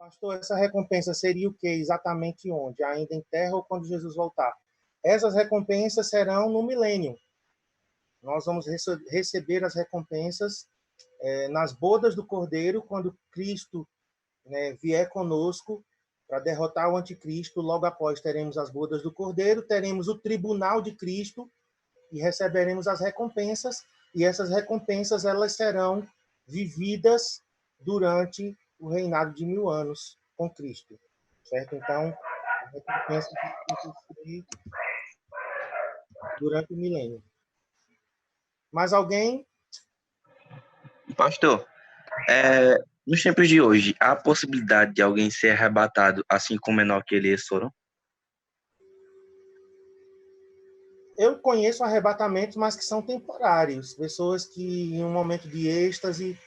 Pastor, essa recompensa seria o que exatamente onde? Ainda em terra ou quando Jesus voltar? Essas recompensas serão no milênio. Nós vamos receber as recompensas nas bodas do Cordeiro, quando Cristo, né, vier conosco para derrotar o anticristo. Logo após teremos as bodas do Cordeiro, teremos o tribunal de Cristo e receberemos as recompensas. E essas recompensas elas serão vividas durante o reinado de 1000 anos com Cristo, certo? Então, a recompensa vai durante o milênio. Mais alguém? Pastor, nos tempos de hoje, há a possibilidade de alguém ser arrebatado assim como Enoque e Elias foram? Eu conheço arrebatamentos, mas que são temporários. Pessoas que, em um momento de êxtase,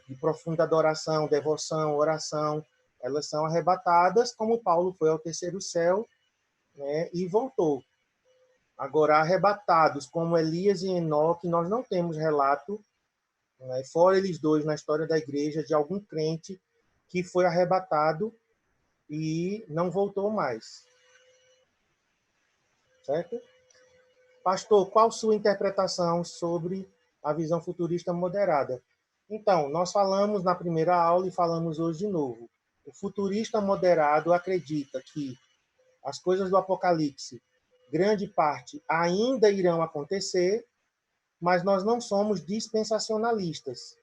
de profunda adoração, devoção, oração, elas são arrebatadas, como Paulo foi ao terceiro céu, né, e voltou. Agora, arrebatados como Elias e Enoque, nós não temos relato, né, fora eles dois na história da igreja, de algum crente que foi arrebatado e não voltou mais. Certo? Pastor, qual sua interpretação sobre a visão futurista moderada? Então, nós falamos na primeira aula e falamos hoje de novo. O futurista moderado acredita que as coisas do Apocalipse, grande parte, ainda irão acontecer, mas nós não somos dispensacionalistas.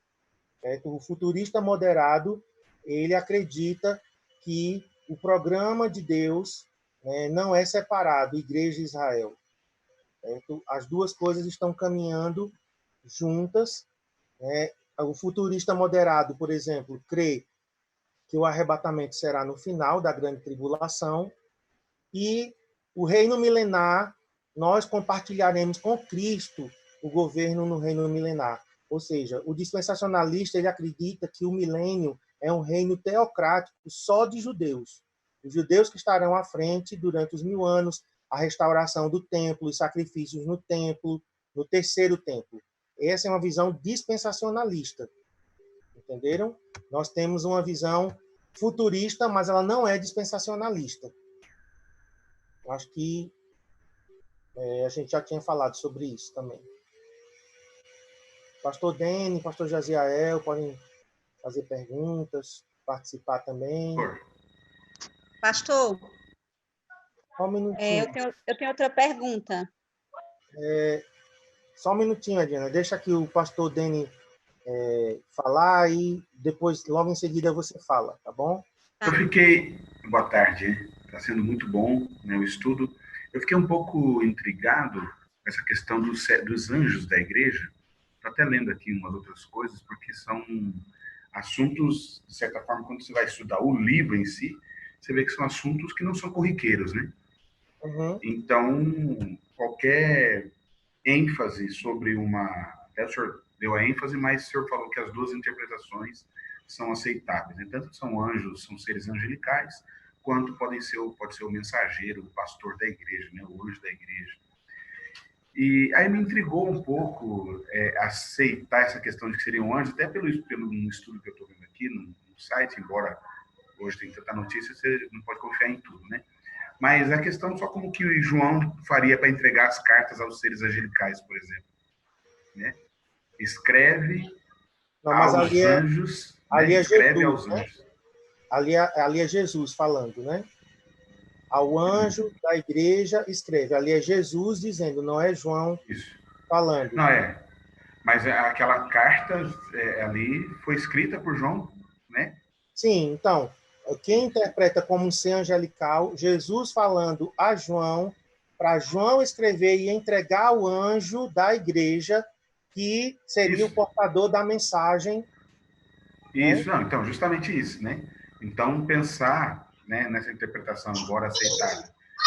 Certo? O futurista moderado, ele acredita que o programa de Deus, né, não é separado, Igreja e Israel. Certo? As duas coisas estão caminhando juntas. Né? O futurista moderado, por exemplo, crê que o arrebatamento será no final da grande tribulação e o reino milenar, nós compartilharemos com Cristo o governo no reino milenar. Ou seja, o dispensacionalista ele acredita que o milênio é um reino teocrático só de judeus. Os judeus que estarão à frente durante os 1000 anos, a restauração do templo, os sacrifícios no templo, no terceiro templo. Essa é uma visão dispensacionalista. Entenderam? Nós temos uma visão futurista, mas ela não é dispensacionalista. Acho que a gente já tinha falado sobre isso também. Pastor Dene, pastor Jaziael, podem fazer perguntas, participar também. Pastor, só um minutinho. Eu tenho outra pergunta. Só um minutinho, Adriana. Deixa aqui o pastor Dene falar e depois, logo em seguida, você fala, tá bom? Eu fiquei... Boa tarde. Está sendo muito bom, né, o estudo. Eu fiquei um pouco intrigado com essa questão dos anjos da igreja. Estou até lendo aqui umas outras coisas, porque são assuntos, de certa forma, quando você vai estudar o livro em si, você vê que são assuntos que não são corriqueiros, né? Uhum. Então, qualquer ênfase sobre uma... Até o senhor deu a ênfase, mas o senhor falou que as duas interpretações são aceitáveis. Né? Tanto são anjos, são seres angelicais, quanto pode ser o mensageiro, o pastor da igreja, né? O anjo da igreja. E aí me intrigou um pouco aceitar essa questão de que seriam anjos, até pelo estudo que eu estou vendo aqui no site, embora hoje tem tanta notícia, você não pode confiar em tudo, né? Mas a questão só como que o João faria para entregar as cartas aos seres angelicais, por exemplo. Né? Escreve aos anjos, ali né? Escreve Jesus, aos né? anjos. Ali é Jesus falando, né? Ao anjo da igreja escreve. Ali é Jesus dizendo, não é João falando. Não, mas aquela carta ali foi escrita por João, né? Sim, então, quem interpreta como um ser angelical, Jesus falando a João, para João escrever e entregar ao anjo da igreja, que seria o portador da mensagem. Isso, né? Não, então, justamente isso, né? Então, pensar, né, nessa interpretação, embora aceitável,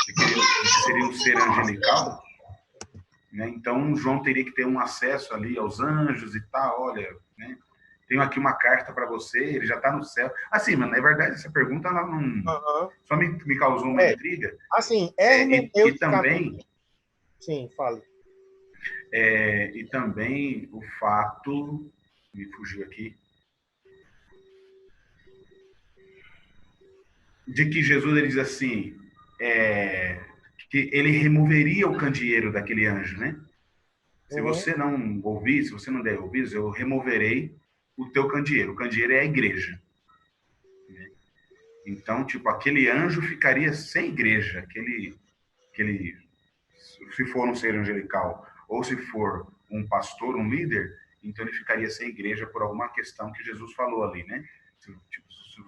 de que seria um ser angelical, né? Então, João teria que ter um acesso ali aos anjos e tal, olha, né? Tenho aqui uma carta para você, ele já está no céu. Assim, mas na verdade, essa pergunta ela não... só me causou uma intriga. Assim, e também... Sim, fale. E também o fato... Me fugiu aqui. de que Jesus ele diz assim, que ele removeria o candeeiro daquele anjo, né? Se Uhum. você não ouvir, se você não der ouvidos, eu removerei o teu candeeiro. O candeeiro é a igreja. Então, tipo, aquele anjo ficaria sem igreja, se for um ser angelical ou se for um pastor, um líder, então ele ficaria sem igreja por alguma questão que Jesus falou ali, né? Tipo,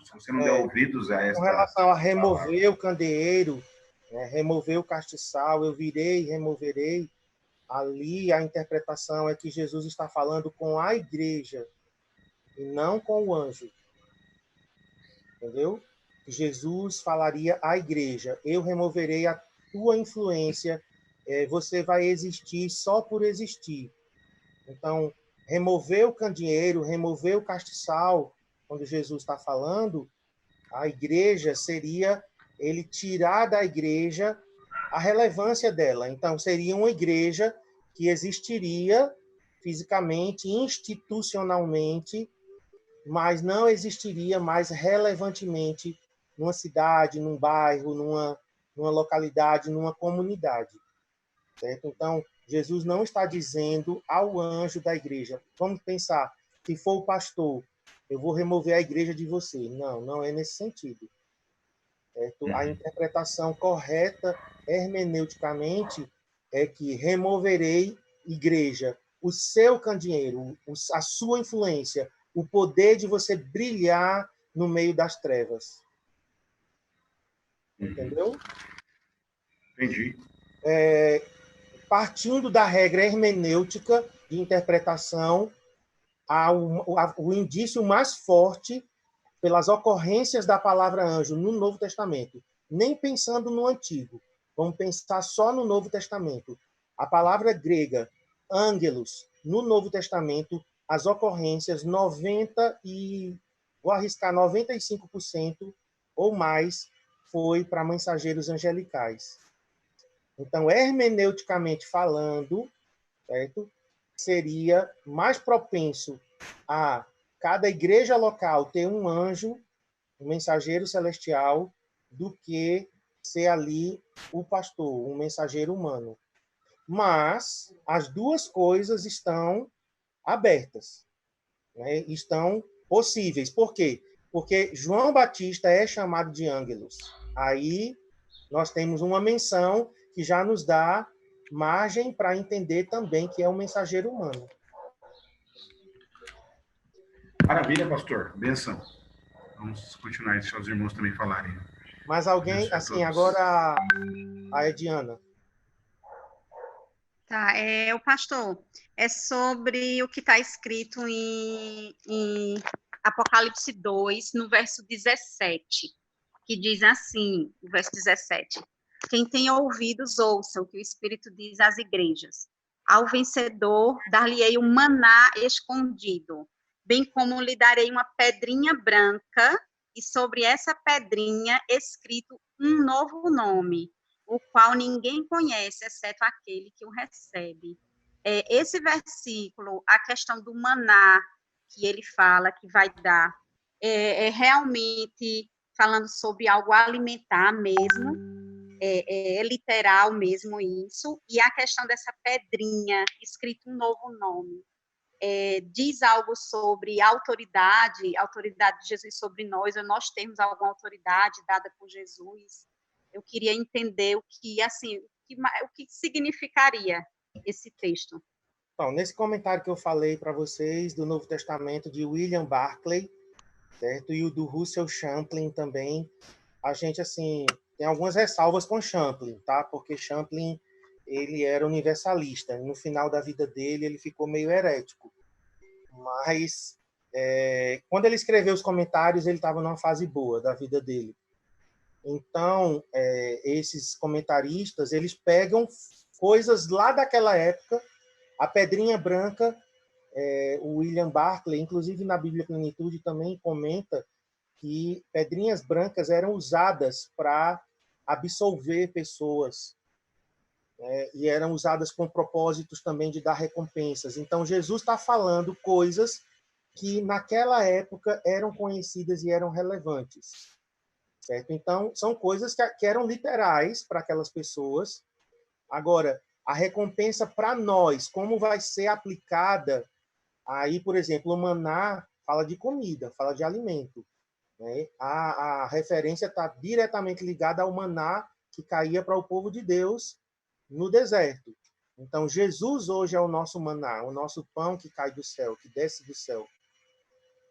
se você não der É, ouvidos a com esta relação a palavra. remover o candeeiro, né, remover o castiçal, eu virei e removerei, ali a interpretação é que Jesus está falando com a igreja e não com o anjo, entendeu? Jesus falaria à igreja: eu removerei a tua influência, você vai existir só por existir. Então, remover o candeeiro, remover o castiçal, quando Jesus está falando, a igreja seria ele tirar da igreja a relevância dela. Então, seria uma igreja que existiria fisicamente, institucionalmente, mas não existiria mais relevantemente numa cidade, num bairro, numa localidade, numa comunidade. Certo? Então, Jesus não está dizendo ao anjo da igreja, vamos pensar, se for o pastor, eu vou remover a igreja de você. Não, não é nesse sentido. Certo? A interpretação correta, hermeneuticamente, é que removerei igreja, o seu candeeiro, a sua influência, o poder de você brilhar no meio das trevas. Entendeu? Entendi. Partindo da regra hermenêutica de interpretação, o indício mais forte pelas ocorrências da palavra anjo no Novo Testamento, nem pensando no Antigo. Vamos pensar só no Novo Testamento. A palavra grega ângelos no Novo Testamento, as ocorrências 90 e vou arriscar 95% ou mais foi para mensageiros angelicais. Então, hermeneuticamente falando, certo? Seria mais propenso a cada igreja local ter um anjo, um mensageiro celestial, do que ser ali o pastor, um mensageiro humano. Mas as duas coisas estão abertas, né? Estão possíveis. Por quê? Porque João Batista é chamado de ângelos. Aí nós temos uma menção que já nos dá margem para entender também que é um mensageiro humano. Maravilha, pastor. Benção. Vamos continuar e deixar os irmãos também falarem. Mas alguém, assim, agora a Ediana. Tá, o pastor, é sobre o que está escrito em Apocalipse 2, no verso 17, que diz assim, o verso 17: quem tem ouvidos, ouça o que o Espírito diz às igrejas. Ao vencedor, dar-lhe-ei um maná escondido, bem como lhe darei uma pedrinha branca, e sobre essa pedrinha escrito um novo nome, o qual ninguém conhece, exceto aquele que o recebe. Esse versículo, a questão do maná que ele fala que vai dar, é realmente falando sobre algo alimentar mesmo, é literal mesmo isso, e a questão dessa pedrinha, escrito um novo nome, diz algo sobre a autoridade de Jesus sobre nós, ou nós temos alguma autoridade dada por Jesus. Eu queria entender o que significaria esse texto. Então, nesse comentário que eu falei para vocês do Novo Testamento de William Barclay, certo? E o do Russell Champlin também, a gente assim tem algumas ressalvas com Champlin, tá? Porque Champlin ele era universalista. No final da vida dele ele ficou meio herético. Mas quando ele escreveu os comentários ele estava numa fase boa da vida dele. Então, esses comentaristas, eles pegam coisas lá daquela época, a pedrinha branca, o William Barclay, inclusive na Bíblia Plenitude, também comenta que pedrinhas brancas eram usadas para absolver pessoas, né? E eram usadas com propósitos também de dar recompensas. Então, Jesus está falando coisas que naquela época eram conhecidas e eram relevantes, certo? Então, são coisas que eram literais para aquelas pessoas. Agora, a recompensa para nós, como vai ser aplicada, aí, por exemplo, o maná fala de comida, fala de alimento, né? A referência está diretamente ligada ao maná que caía para o povo de Deus no deserto. Então, Jesus hoje é o nosso maná, o nosso pão que cai do céu, que desce do céu.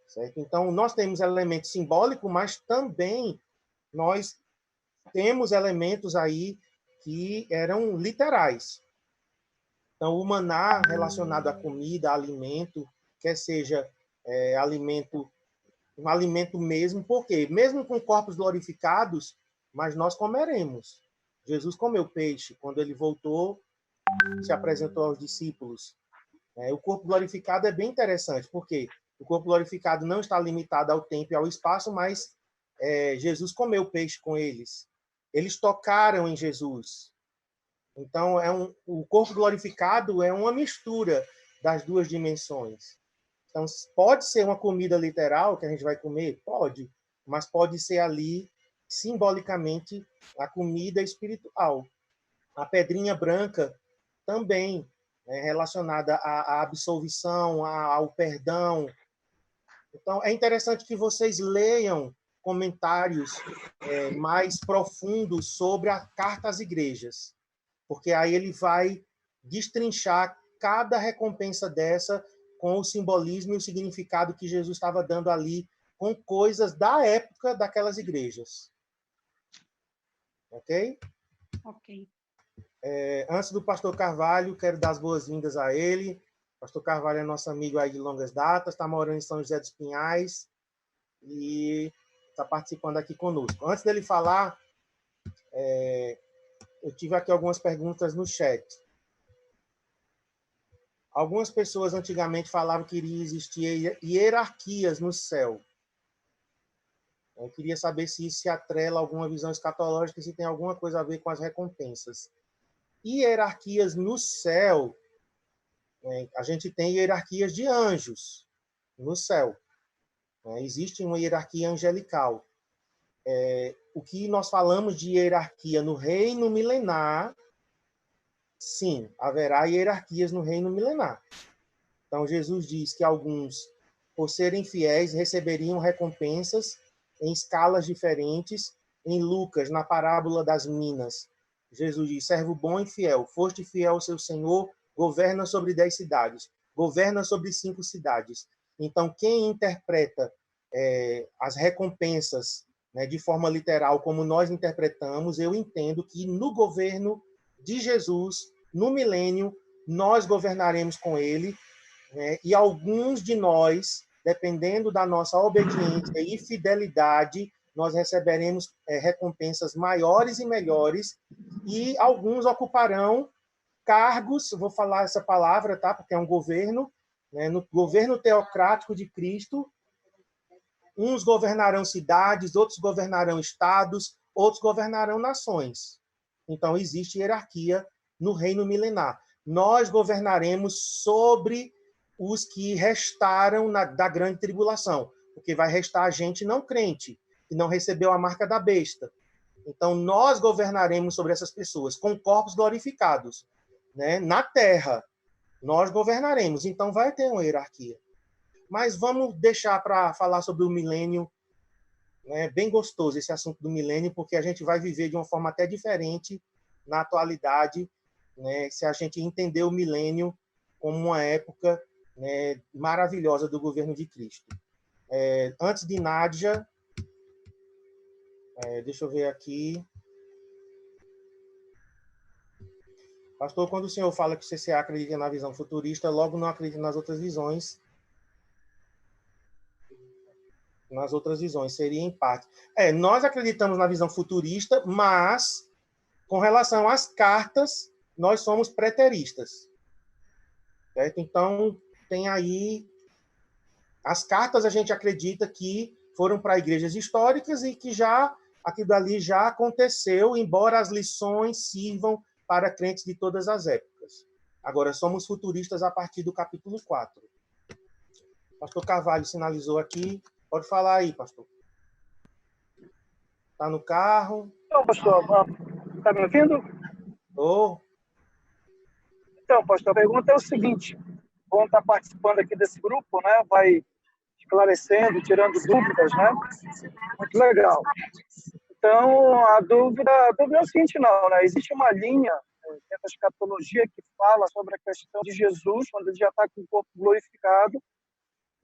Certo? Então, nós temos elemento simbólico, mas também nós temos elementos aí que eram literais. Então, o maná relacionado à comida, a alimento, quer seja alimento, um alimento mesmo, porque mesmo com corpos glorificados, mas nós comeremos. Jesus comeu peixe quando ele voltou, se apresentou aos discípulos. O corpo glorificado é bem interessante, porque o corpo glorificado não está limitado ao tempo e ao espaço, mas Jesus comeu peixe com eles. Eles tocaram em Jesus. Então, o corpo glorificado é uma mistura das duas dimensões. Então, pode ser uma comida literal que a gente vai comer? Pode, mas pode ser ali, simbolicamente, a comida espiritual. A pedrinha branca também, né, relacionada à absolvição, ao perdão. Então, é interessante que vocês leiam comentários mais profundos sobre a carta às igrejas, porque aí ele vai destrinchar cada recompensa dessa com o simbolismo e o significado que Jesus estava dando ali, com coisas da época daquelas igrejas. Ok? Ok. Antes do pastor Carvalho, quero dar as boas-vindas a ele. O pastor Carvalho é nosso amigo aí de longas datas, está morando em São José dos Pinhais e está participando aqui conosco. Antes dele falar, eu tive aqui algumas perguntas no chat. Algumas pessoas antigamente falavam que iria existir hierarquias no céu. Eu queria saber se isso se atrela a alguma visão escatológica, se tem alguma coisa a ver com as recompensas. Hierarquias no céu, a gente tem hierarquias de anjos no céu. Existe uma hierarquia angelical. O que nós falamos de hierarquia no reino milenar, sim, haverá hierarquias no reino milenar. Então, Jesus diz que alguns, por serem fiéis, receberiam recompensas em escalas diferentes. Em Lucas, na parábola das minas, Jesus diz: servo bom e fiel, foste fiel ao seu Senhor, governa sobre 10 cidades, governa sobre 5 cidades. Então, quem interpreta as recompensas, né, de forma literal, como nós interpretamos, eu entendo que no governo de Jesus, no milênio, nós governaremos com ele, né, e alguns de nós, dependendo da nossa obediência e fidelidade, nós receberemos recompensas maiores e melhores, e alguns ocuparão cargos, vou falar essa palavra, tá? Porque é um governo, né? No governo teocrático de Cristo, uns governarão cidades, outros governarão estados, outros governarão nações. Então, existe hierarquia no reino milenar. Nós governaremos sobre os que restaram da grande tribulação, porque vai restar a gente não crente, que não recebeu a marca da besta. Então, nós governaremos sobre essas pessoas com corpos glorificados, né? Na terra, nós governaremos. Então, vai ter uma hierarquia. Mas vamos deixar para falar sobre o milênio, né? Bem gostoso esse assunto do milênio, porque a gente vai viver de uma forma até diferente na atualidade, né? Se a gente entender o milênio como uma época, né, maravilhosa do governo de Cristo. Antes de Nádia, deixa eu ver aqui. Pastor, quando o senhor fala que o CCA acredita na visão futurista, logo não acredita nas outras visões. Nas outras visões, seria empate. Nós acreditamos na visão futurista, mas, com relação às cartas, nós somos preteristas. Certo? Então, tem aí... As cartas a gente acredita que foram para igrejas históricas e que aquilo ali já aconteceu, embora as lições sirvam para crentes de todas as épocas. Agora, somos futuristas a partir do capítulo 4. Pastor Carvalho sinalizou aqui. Pode falar aí, pastor. Está no carro? Então, pastor, está me ouvindo? Oh. Então, pastor, a pergunta é o seguinte: vão estar participando aqui desse grupo, né? Vai esclarecendo, tirando dúvidas, né? Muito legal. Então, a dúvida é o seguinte, não, né? Existe uma linha dentro da escatologia que fala sobre a questão de Jesus, quando ele já está com o corpo glorificado,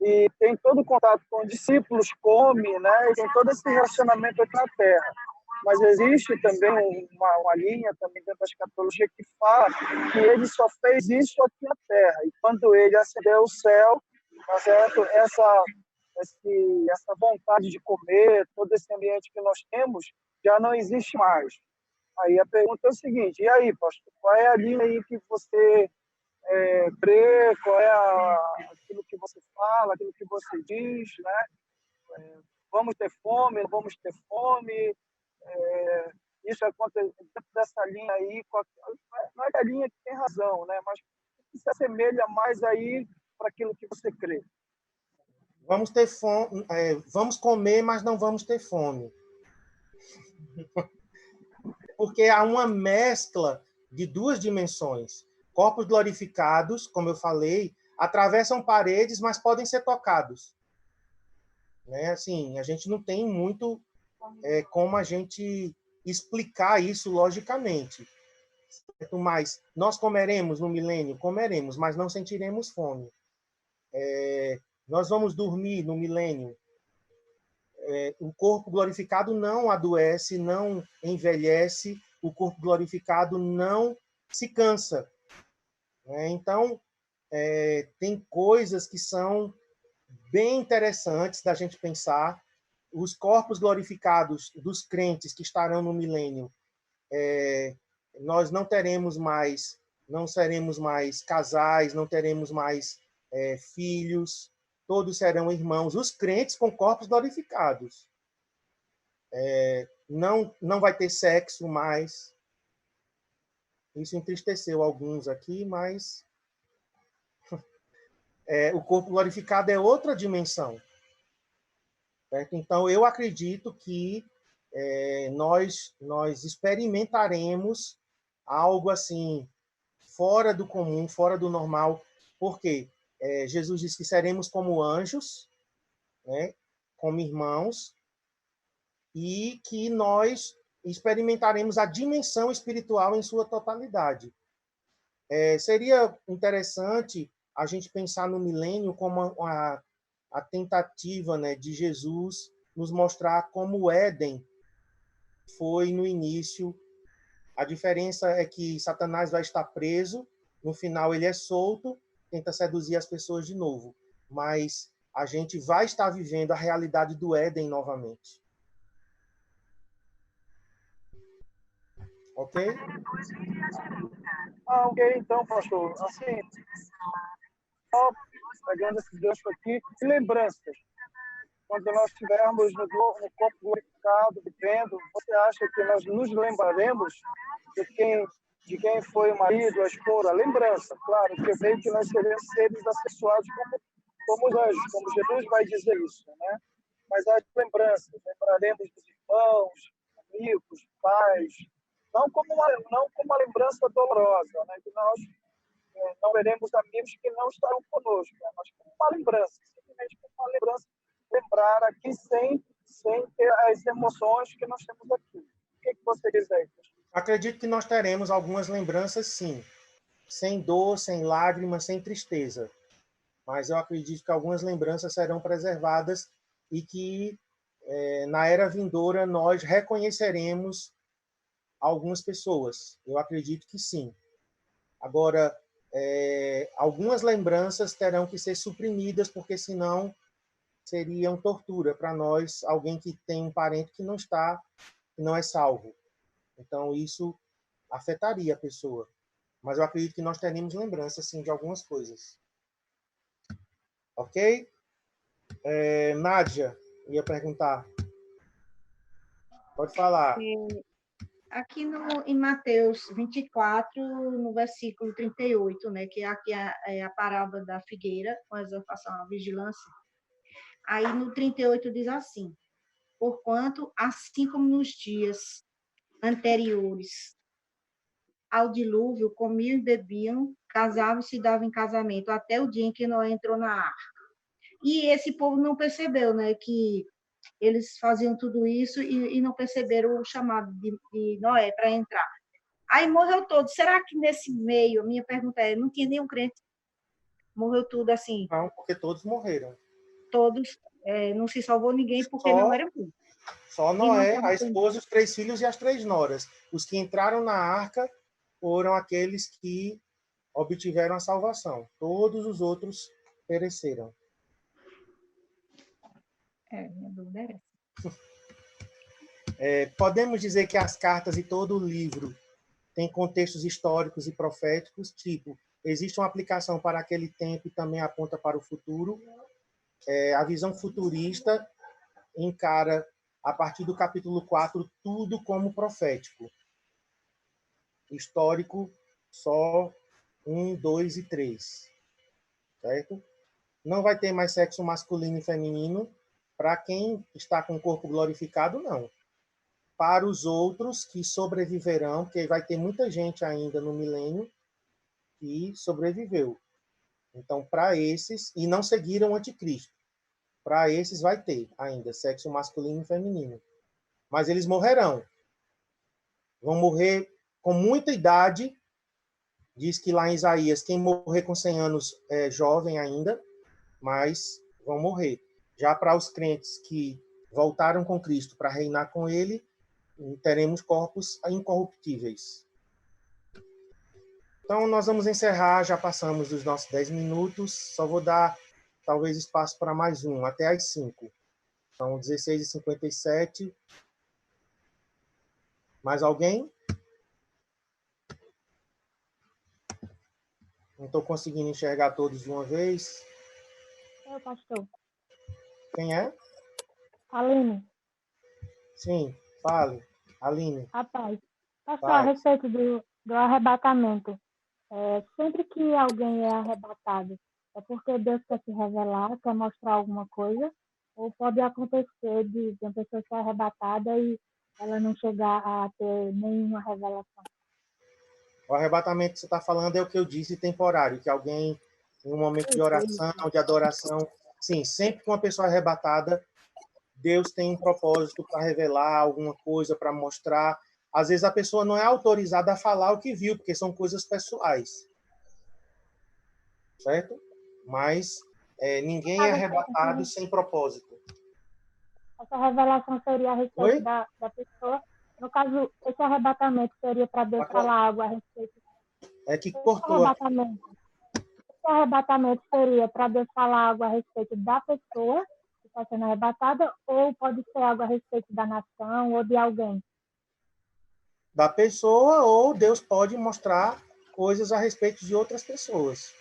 e tem todo o contato com os discípulos, come, né? E tem todo esse relacionamento aqui na Terra. Mas existe também uma linha também dentro da escatologia que fala que ele só fez isso aqui na Terra. E quando ele ascendeu ao céu, tá certo? Essa vontade de comer, todo esse ambiente que nós temos, já não existe mais. Aí a pergunta é o seguinte: e aí, pastor, qual é a linha aí que você crê, qual é aquilo que você fala, aquilo que você diz, né? Vamos ter fome, não vamos ter fome? Isso acontece dentro dessa linha aí, não é a linha que tem razão, né? Mas que se assemelha mais aí para aquilo que você crê. Vamos ter fome, vamos comer, mas não vamos ter fome. Porque há uma mescla de duas dimensões. Corpos glorificados, como eu falei, atravessam paredes, mas podem ser tocados. Né? Assim, a gente não tem muito como a gente explicar isso logicamente. Mas nós comeremos no milênio? Comeremos, mas não sentiremos fome. Nós vamos dormir no milênio? O corpo glorificado não adoece, não envelhece, o corpo glorificado não se cansa. Né? Então, tem coisas que são bem interessantes da gente pensar. Os corpos glorificados dos crentes que estarão no milênio, nós não teremos mais, não seremos mais casais, não teremos mais filhos, todos serão irmãos, os crentes com corpos glorificados. Não vai ter sexo mais. Isso entristeceu alguns aqui, mas o corpo glorificado é outra dimensão. Certo? Então, eu acredito que nós experimentaremos algo assim, fora do comum, fora do normal, porque Jesus disse que seremos como anjos, né, como irmãos, e que nós experimentaremos a dimensão espiritual em sua totalidade. Seria interessante a gente pensar no milênio como a tentativa, né, de Jesus nos mostrar como o Éden foi no início. A diferença é que Satanás vai estar preso, no final ele é solto, tenta seduzir as pessoas de novo. Mas a gente vai estar vivendo a realidade do Éden novamente. Ok? Ok, então, pastor. Assim, só pegando esse gancho aqui, e lembranças. Quando nós estivermos no corpo glorificado, vivendo, você acha que nós nos lembraremos de quem foi o marido, a esposa? Lembrança, claro, porque veio que nós seremos seres assexuados como os anjos, como Jesus vai dizer isso, né? Mas as lembranças, lembraremos dos irmãos, amigos, pais, não como uma lembrança dolorosa, né? Que nós não veremos amigos que não estarão conosco, né? Mas como uma lembrança, simplesmente como uma lembrança, lembrar aqui sem ter as emoções que nós temos aqui. O que você diz aí? Acredito que nós teremos algumas lembranças, sim, sem dor, sem lágrimas, sem tristeza. Mas eu acredito que algumas lembranças serão preservadas e que na era vindoura nós reconheceremos algumas pessoas. Eu acredito que sim. Agora, algumas lembranças terão que ser suprimidas, porque senão seriam tortura para nós, alguém que tem um parente que não é salvo. Então, isso afetaria a pessoa. Mas eu acredito que nós teremos lembranças, sim, de algumas coisas. Ok? Nádia ia perguntar. Pode falar. aqui em Mateus 24, no versículo 38, né, que aqui é a parábola da figueira, com a exortação à vigilância. Aí no 38 diz assim: porquanto, assim como nos dias anteriores ao dilúvio, comiam e bebiam, casavam e se davam em casamento, até o dia em que Noé entrou na arca. E esse povo não percebeu, né, que eles faziam tudo isso e não perceberam o chamado de Noé para entrar. Aí morreu todo. Será que nesse meio, a minha pergunta é, não tinha nenhum crente? Morreu tudo assim? Não, porque todos morreram. Todos, não se salvou ninguém porque não era bom. Só Noé, a esposa, os 3 filhos e as 3 noras. Os que entraram na arca foram aqueles que obtiveram a salvação. Todos os outros pereceram. Minha dúvida é essa. Podemos dizer que as cartas e todo o livro têm contextos históricos e proféticos, tipo, existe uma aplicação para aquele tempo e também aponta para o futuro. A visão futurista encara, a partir do capítulo 4, tudo como profético. Histórico, só 1, 2 e 3. Certo? Não vai ter mais sexo masculino e feminino. Para quem está com o corpo glorificado, não. Para os outros que sobreviverão, porque vai ter muita gente ainda no milênio que sobreviveu. Então, para esses, e não seguiram o anticristo, para esses vai ter ainda sexo masculino e feminino. Mas eles morrerão. Vão morrer com muita idade. Diz que lá em Isaías, quem morrer com 100 anos é jovem ainda, mas vão morrer. Já para os crentes que voltaram com Cristo para reinar com ele, teremos corpos incorruptíveis. Então, nós vamos encerrar, já passamos dos nossos 10 minutos, só vou dar, talvez, espaço para mais um, até às 5. São 16h57. Mais alguém? Não estou conseguindo enxergar todos de uma vez. Pastor. Quem é? Aline. Sim, fale. Aline. Rapaz, pastor, a respeito do arrebatamento. Sempre que alguém é arrebatado, é porque Deus quer se revelar, quer mostrar alguma coisa, ou pode acontecer de uma pessoa ser arrebatada e ela não chegar a ter nenhuma revelação. O arrebatamento que você está falando é o que eu disse, temporário, que alguém, em um momento de oração, de adoração, sim, sempre que uma pessoa é arrebatada, Deus tem um propósito para revelar alguma coisa, para mostrar. Às vezes a pessoa não é autorizada a falar o que viu, porque são coisas pessoais. Certo? Mas ninguém é arrebatado sem propósito. Essa revelação seria a respeito da pessoa. No caso, esse arrebatamento seria para Deus falar algo a respeito. É que cortou. Esse arrebatamento seria para Deus falar algo a respeito da pessoa que está sendo arrebatada, ou pode ser algo a respeito da nação ou de alguém? Da pessoa, ou Deus pode mostrar coisas a respeito de outras pessoas.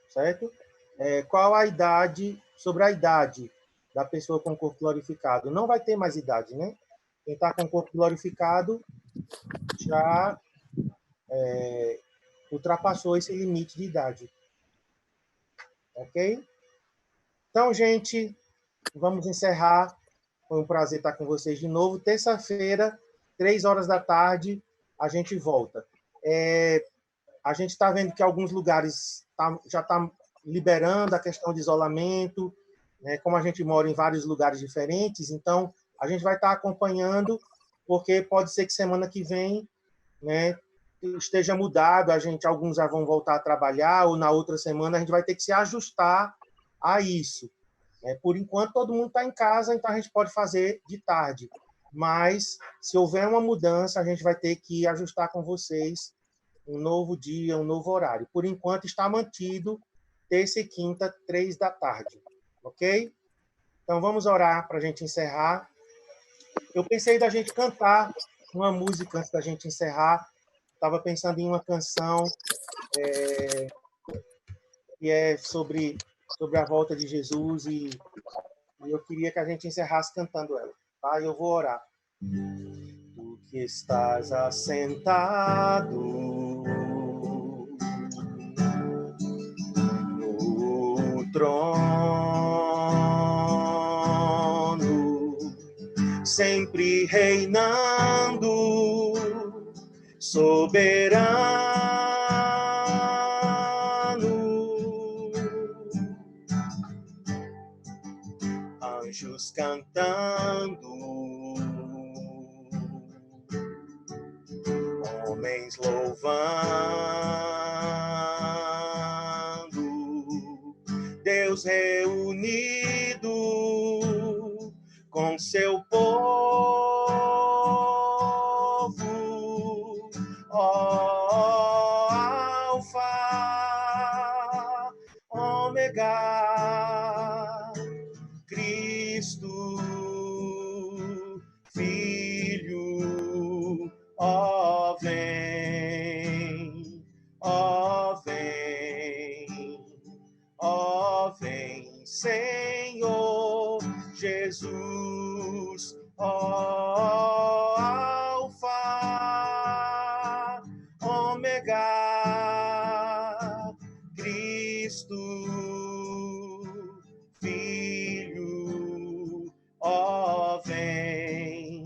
Certo? Qual a idade, sobre a idade da pessoa com corpo glorificado? Não vai ter mais idade, né? Quem está com corpo glorificado já ultrapassou esse limite de idade. Ok? Então, gente, vamos encerrar. Foi um prazer estar com vocês de novo. Terça-feira, 15h, a gente volta. A gente está vendo que alguns lugares já estão liberando a questão de isolamento, né? Como a gente mora em vários lugares diferentes, então a gente vai estar acompanhando, porque pode ser que semana que vem, né, esteja mudado, alguns já vão voltar a trabalhar, ou na outra semana a gente vai ter que se ajustar a isso. Por enquanto, todo mundo está em casa, então a gente pode fazer de tarde. Mas, se houver uma mudança, a gente vai ter que ajustar com vocês um novo dia, um novo horário. Por enquanto, está mantido terça e quinta, 15h. Ok? Então, vamos orar para a gente encerrar. Eu pensei da gente cantar uma música antes da gente encerrar. Estava pensando em uma canção que é sobre a volta de Jesus e eu queria que a gente encerrasse cantando ela. Tá? Eu vou orar. Tu que estás assentado no trono, sempre reinando, soberano, anjos cantando, homens louvando, Deus reunido com seu povo, ó Alfa, Ômega, Cristo, Filho, ó vem, ó vem, ó vem, Senhor Jesus, ó Alfa, Ômega, Cristo, Filho, ó vem,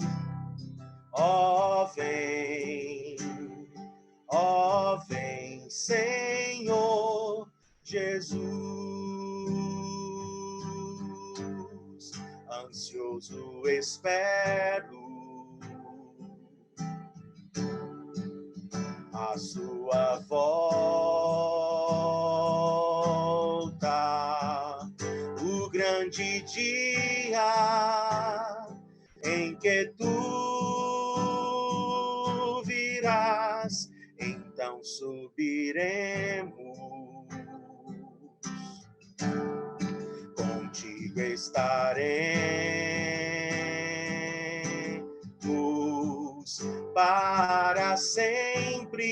ó vem, ó vem, Senhor Jesus. Ansioso espero a sua volta, o grande dia em que tu virás, então subiremos, contigo estaremos para sempre.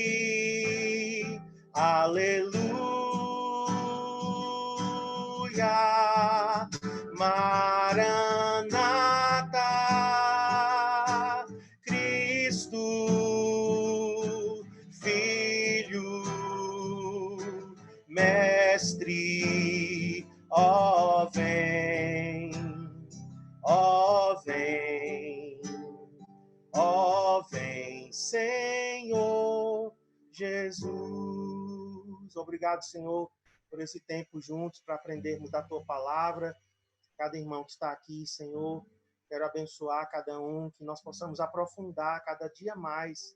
Aleluia, Maranata, Cristo, Filho, Mestre, ó vem, ó vem, ó vem, Senhor Jesus. Obrigado, Senhor, por esse tempo juntos para aprendermos da Tua palavra. Cada irmão que está aqui, Senhor, quero abençoar cada um, que nós possamos aprofundar cada dia mais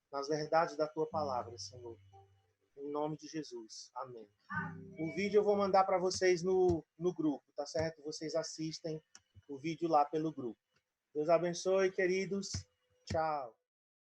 nas verdades da Tua palavra, Senhor. Em nome de Jesus. Amém. O vídeo eu vou mandar para vocês no grupo, tá certo? Vocês assistem o vídeo lá pelo grupo. Deus abençoe, queridos. Tchau.